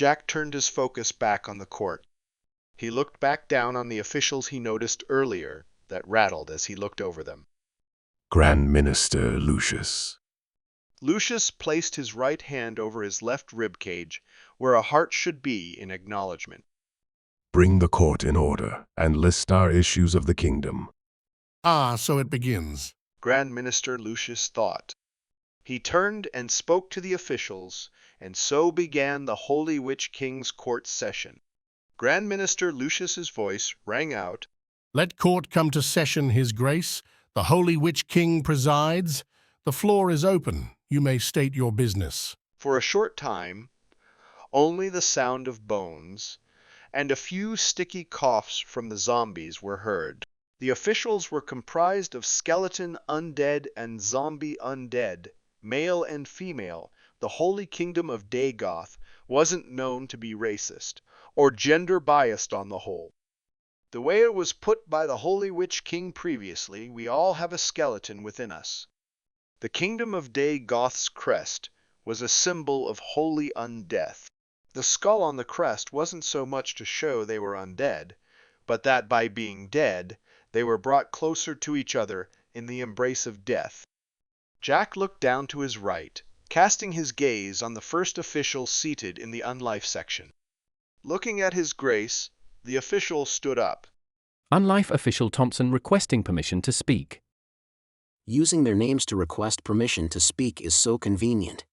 Jack turned his focus back on the court. He looked back down on the officials he noticed earlier that rattled as he looked over them. Grand Minister Lucius. Lucius placed his right hand over his left rib cage, where a heart should be, in acknowledgement. Bring the court in order and list our issues of the kingdom. Ah, so it begins. Grand Minister Lucius thought. He turned and spoke to the officials, and so began the Holy Witch King's court session. Grand Minister Lucius's voice rang out. Let court come to session, His Grace. The Holy Witch King presides. The floor is open. You may state your business. For a short time, only the sound of bones and a few sticky coughs from the zombies were heard. The officials were comprised of skeleton undead and zombie undead, male and female. The Holy Kingdom of Dagoth wasn't known to be racist or gender-biased on the whole. The way it was put by the Holy Witch King previously, we all have a skeleton within us. The Kingdom of Dagoth's crest was a symbol of Wholly Undead. The skull on the crest wasn't so much to show they were undead, but that by being dead, they were brought closer to each other in the embrace of death. Jack looked down to his right, casting his gaze on the first official seated in the Unlife section. Looking at His Grace, the official stood up. Unlife official Thompson requesting permission to speak. Using their names to request permission to speak is so convenient.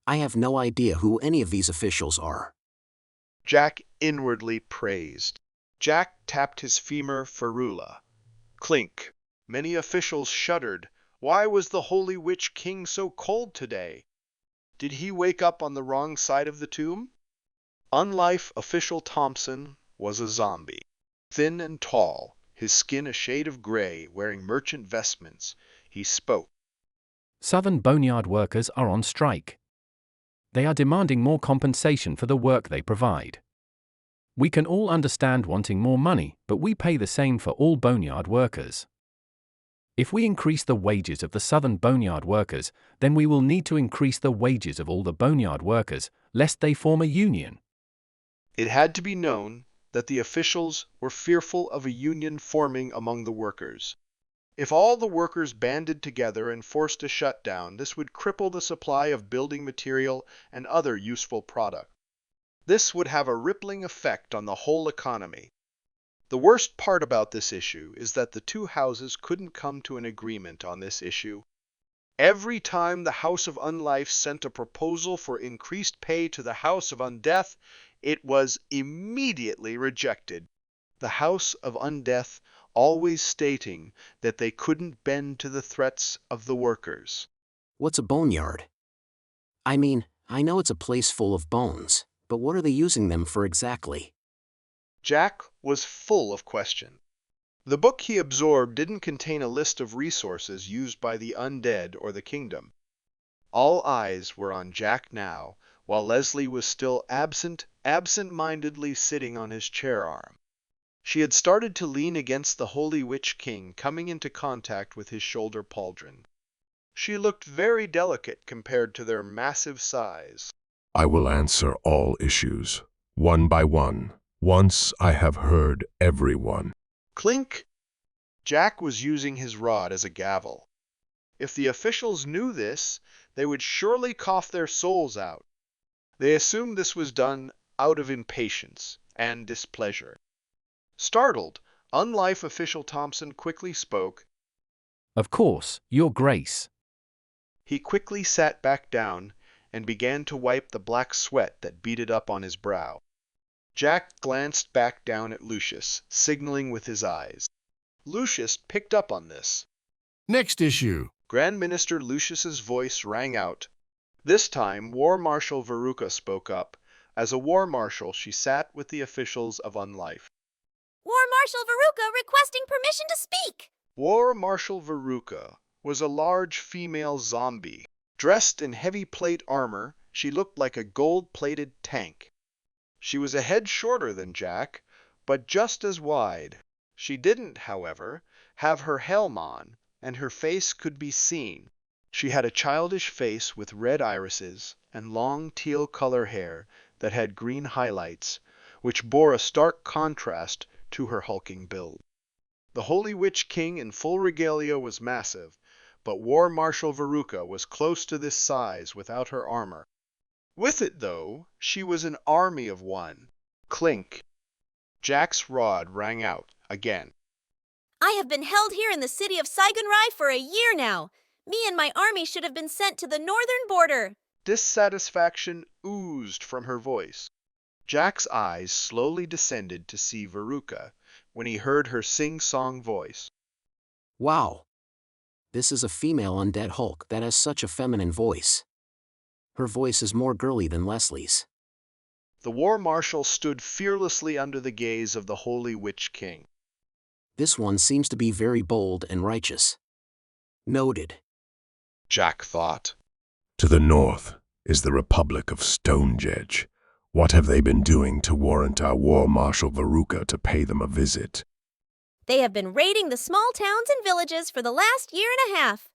I have no idea who any of these officials are. Jack inwardly praised. Jack tapped his femur ferula. Clink. Many officials shuddered. Why was the Holy Witch King so cold today? Did he wake up on the wrong side of the tomb? Unlife official Thompson was a zombie. Thin and tall, his skin a shade of gray, wearing merchant vestments, he spoke. Southern boneyard workers are on strike. They are demanding more compensation for the work they provide. We can all understand wanting more money, but we pay the same for all boneyard workers. If we increase the wages of the southern boneyard workers, then we will need to increase the wages of all the boneyard workers, lest they form a union. It had to be known that the officials were fearful of a union forming among the workers. If all the workers banded together and forced a shutdown, this would cripple the supply of building material and other useful products. This would have a rippling effect on the whole economy. The worst part about this issue is that the two houses couldn't come to an agreement on this issue. Every time the House of Unlife sent a proposal for increased pay to the House of Undeath, it was immediately rejected. The House of Undeath always stating that they couldn't bend to the threats of the workers. What's a boneyard? I mean, I know it's a place full of bones, but what are they using them for exactly? Jack was full of questions. The book he absorbed didn't contain a list of resources used by the undead or the kingdom. All eyes were on Jack now, while Leslie was still absent-mindedly sitting on his chair arm. She had started to lean against the Holy Witch King, coming into contact with his shoulder pauldron. She looked very delicate compared to their massive size. I will answer all issues, one by one, once I have heard everyone. Clink! Jack was using his rod as a gavel. If the officials knew this, they would surely cough their souls out. They assumed this was done out of impatience and displeasure. Startled, Unlife official Thompson quickly spoke. Of course, Your Grace. He quickly sat back down and began to wipe the black sweat that beaded up on his brow. Jack glanced back down at Lucius, signaling with his eyes. Lucius picked up on this. Next issue. Grand Minister Lucius's voice rang out. This time, War Marshal Veruca spoke up. As a war marshal, she sat with the officials of Unlife. War Marshal Veruca requesting permission to speak. War Marshal Veruca was a large female zombie. Dressed in heavy plate armor, she looked like a gold-plated tank. She was a head shorter than Jack, but just as wide. She didn't, however, have her helm on, and her face could be seen. She had a childish face with red irises and long teal-color hair that had green highlights, which bore a stark contrast to her hulking build. The Holy Witch King in full regalia was massive, but War Marshal Veruca was close to this size without her armor. With it, though, she was an army of one. Clink. Jack's rod rang out again. I have been held here in the city of Saigunrai for a year now. Me and my army should have been sent to the northern border. Dissatisfaction oozed from her voice. Jack's eyes slowly descended to see Veruca when he heard her sing-song voice. Wow! This is a female undead Hulk that has such a feminine voice. Her voice is more girly than Leslie's. The War Marshal stood fearlessly under the gaze of the Holy Witch King. This one seems to be very bold and righteous. Noted. Jack thought. To the north is the Republic of Stonejedge. What have they been doing to warrant our War Marshal Veruca to pay them a visit? They have been raiding the small towns and villages for the last year and a half.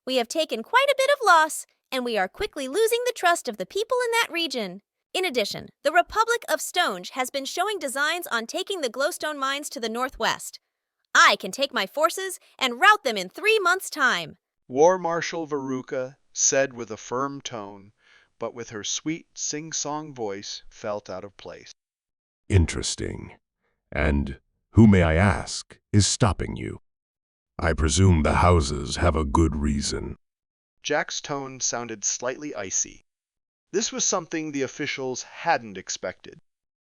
We have taken quite a bit of loss, and we are quickly losing the trust of the people in that region. In addition, the Republic of Stonege has been showing designs on taking the glowstone mines to the northwest. I can take my forces and rout them in 3 months' time. War Marshal Veruca said with a firm tone, but with her sweet sing-song voice felt out of place. Interesting. And who, may I ask, is stopping you? I presume the houses have a good reason. Jack's tone sounded slightly icy. This was something the officials hadn't expected.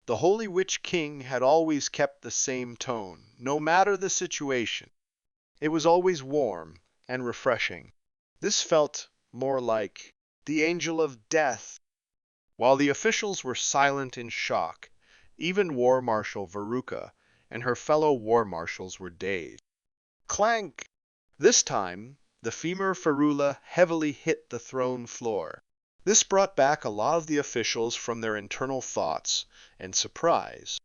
The Holy Witch King had always kept the same tone, no matter the situation. It was always warm and refreshing. This felt more like the angel of death. While the officials were silent in shock, even War Marshal Veruca and her fellow war marshals were dazed. Clank! This time, the femur ferula heavily hit the throne floor. This brought back a lot of the officials from their internal thoughts and surprise.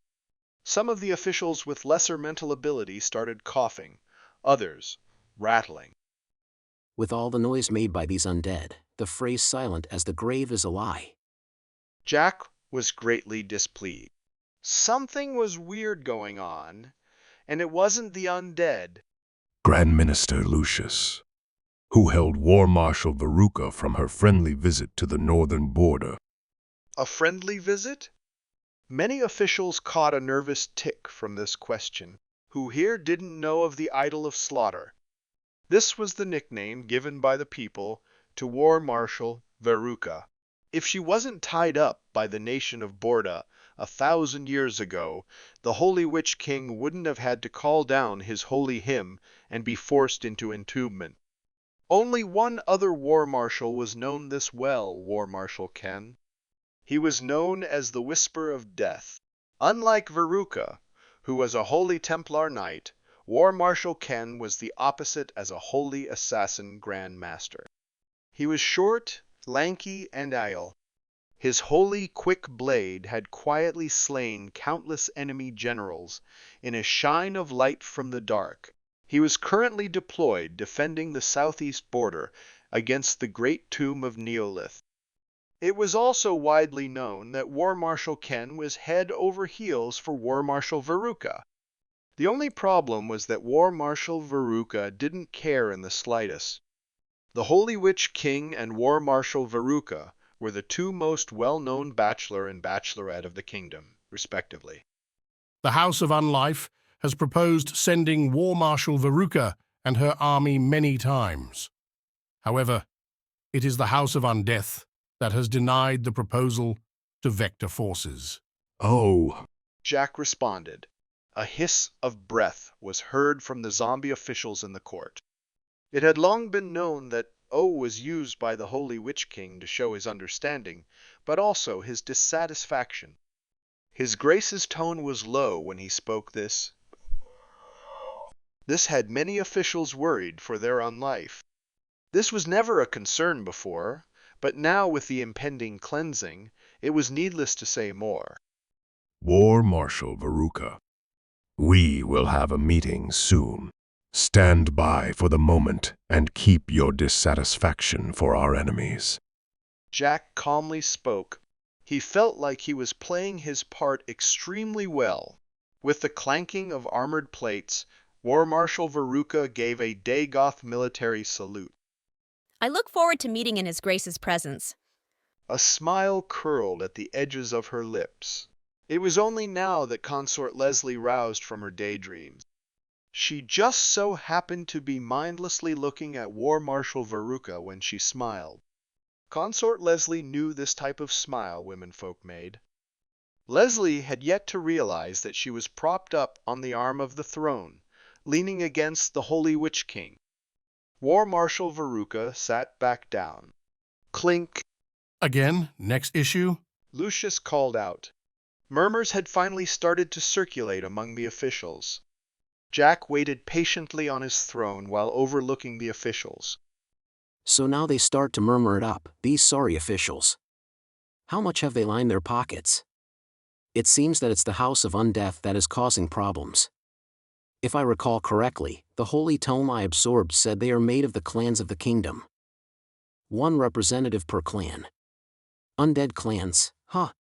Some of the officials with lesser mental ability started coughing, others rattling. With all the noise made by these undead, the phrase silent as the grave is a lie. Jack was greatly displeased. Something was weird going on, and it wasn't the undead. Grand Minister Lucius, who held War Marshal Veruca from her friendly visit to the northern border. A friendly visit? Many officials caught a nervous tick from this question. Who here didn't know of the Idol of Slaughter? This was the nickname given by the people to War Marshal Veruca. If she wasn't tied up by the nation of Borda 1,000 years ago, the Holy Witch King wouldn't have had to call down his holy hymn and be forced into entombment. Only one other war marshal was known this well, War Marshal Ken. He was known as the Whisper of Death. Unlike Veruca, who was a Holy Templar Knight, War Marshal Ken was the opposite as a Holy Assassin Grand Master. He was short, lanky, and agile. His holy, quick blade had quietly slain countless enemy generals in a shine of light from the dark. He was currently deployed defending the southeast border against the Great Tomb of Neolith. It was also widely known that War Marshal Ken was head over heels for War Marshal Veruca. The only problem was that War Marshal Veruca didn't care in the slightest. The Holy Witch King and War Marshal Veruca were the two most well-known bachelor and bachelorette of the kingdom, respectively. The House of Unlife has proposed sending War Marshal Veruca and her army many times. However, it is the House of Undeath that has denied the proposal to Vector Forces. Oh, Jack responded. A hiss of breath was heard from the zombie officials in the court. It had long been known that O was used by the Holy Witch King to show his understanding, but also his dissatisfaction. His Grace's tone was low when he spoke this. This had many officials worried for their own life. This was never a concern before, but now with the impending cleansing, it was needless to say more. War Marshal Veruca, we will have a meeting soon. Stand by for the moment and keep your dissatisfaction for our enemies. Jack calmly spoke, He felt like he was playing his part extremely well. With the clanking of armored plates, War Marshal Veruca gave a Dagoth military salute. I look forward to meeting in His Grace's presence. A smile curled at the edges of her lips. It was only now that Consort Leslie roused from her daydreams. She just so happened to be mindlessly looking at War Marshal Veruca when she smiled. Consort Leslie knew this type of smile womenfolk made. Leslie had yet to realize that she was propped up on the arm of the throne, leaning against the Holy Witch King. War Marshal Veruca sat back down. Clink! Again, next issue? Lucius called out. Murmurs had finally started to circulate among the officials. Jack waited patiently on his throne while overlooking the officials. So now they start to murmur it up, these sorry officials. How much have they lined their pockets? It seems that it's the House of Undeath that is causing problems. If I recall correctly, the holy tome I absorbed said they are made of the clans of the kingdom. One representative per clan. Undead clans, huh?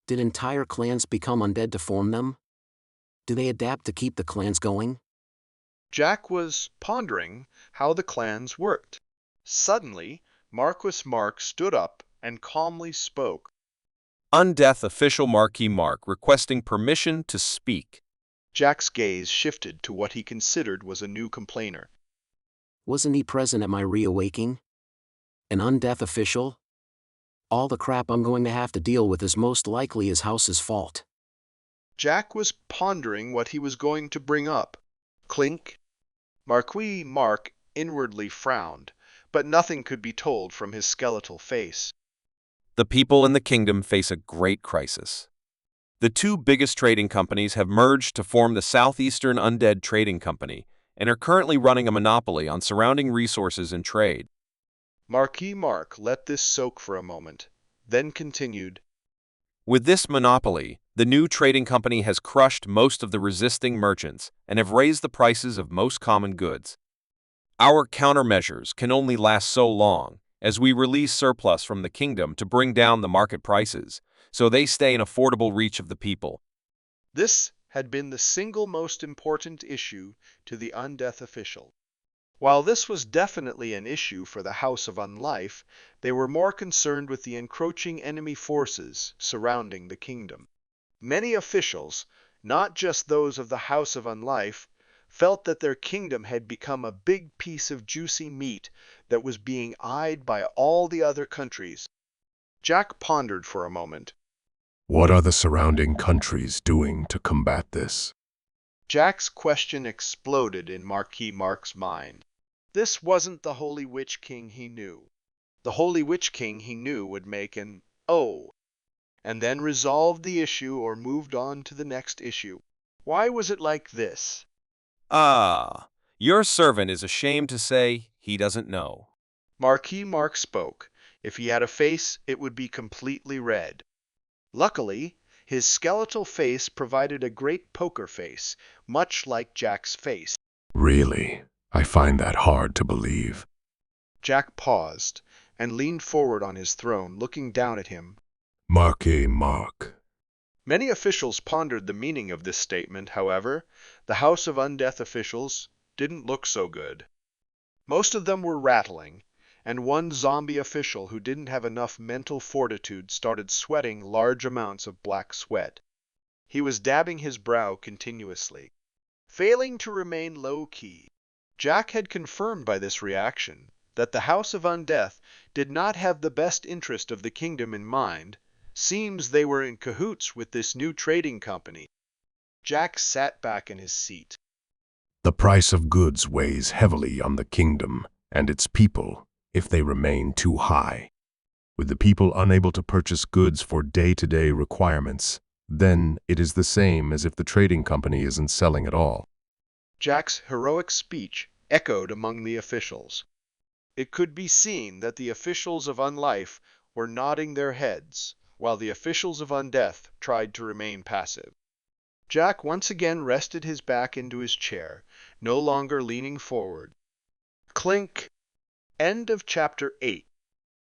Did entire clans become undead to form them? Do they adapt to keep the clans going? Jack was pondering how the clans worked. Suddenly, Marquis Mark stood up and calmly spoke. Undeath official Marquis Mark requesting permission to speak. Jack's gaze shifted to what he considered was a new complainer. Wasn't he present at my reawaking? An undeath official? All the crap I'm going to have to deal with is most likely his house's fault. Jack was pondering what he was going to bring up. Clink. Marquis Mark inwardly frowned, but nothing could be told from his skeletal face. The people in the kingdom face a great crisis. The two biggest trading companies have merged to form the Southeastern Undead Trading Company and are currently running a monopoly on surrounding resources and trade. Marquis Mark let this soak for a moment, then continued. With this monopoly, the new trading company has crushed most of the resisting merchants and have raised the prices of most common goods. Our countermeasures can only last so long, as we release surplus from the kingdom to bring down the market prices, so they stay in affordable reach of the people. This had been the single most important issue to the Undeath official. While this was definitely an issue for the House of Unlife, they were more concerned with the encroaching enemy forces surrounding the kingdom. Many officials, not just those of the House of Unlife, felt that their kingdom had become a big piece of juicy meat that was being eyed by all the other countries. Jack pondered for a moment. What are the surrounding countries doing to combat this? Jack's question exploded in Marquis Mark's mind. This wasn't the Holy Witch King he knew. The Holy Witch King he knew would make an "oh," and then resolved the issue or moved on to the next issue. Why was it like this? Your servant is ashamed to say he doesn't know. Marquis Mark spoke. If he had a face, it would be completely red. Luckily, his skeletal face provided a great poker face, much like Jack's face. Really? I find that hard to believe. Jack paused and leaned forward on his throne, looking down at him. Marquis Mark. Many officials pondered the meaning of this statement, however. The House of Undeath officials didn't look so good. Most of them were rattling, and one zombie official who didn't have enough mental fortitude started sweating large amounts of black sweat. He was dabbing his brow continuously, failing to remain low-key. Jack had confirmed by this reaction that the House of Undeath did not have the best interest of the kingdom in mind. Seems they were in cahoots with this new trading company. Jack sat back in his seat. The price of goods weighs heavily on the kingdom and its people if they remain too high. With the people unable to purchase goods for day-to-day requirements, then it is the same as if the trading company isn't selling at all. Jack's heroic speech echoed among the officials. It could be seen that the officials of Unlife were nodding their heads, while the officials of Undeath tried to remain passive. Jack once again rested his back into his chair, no longer leaning forward. Clink! End of Chapter 8.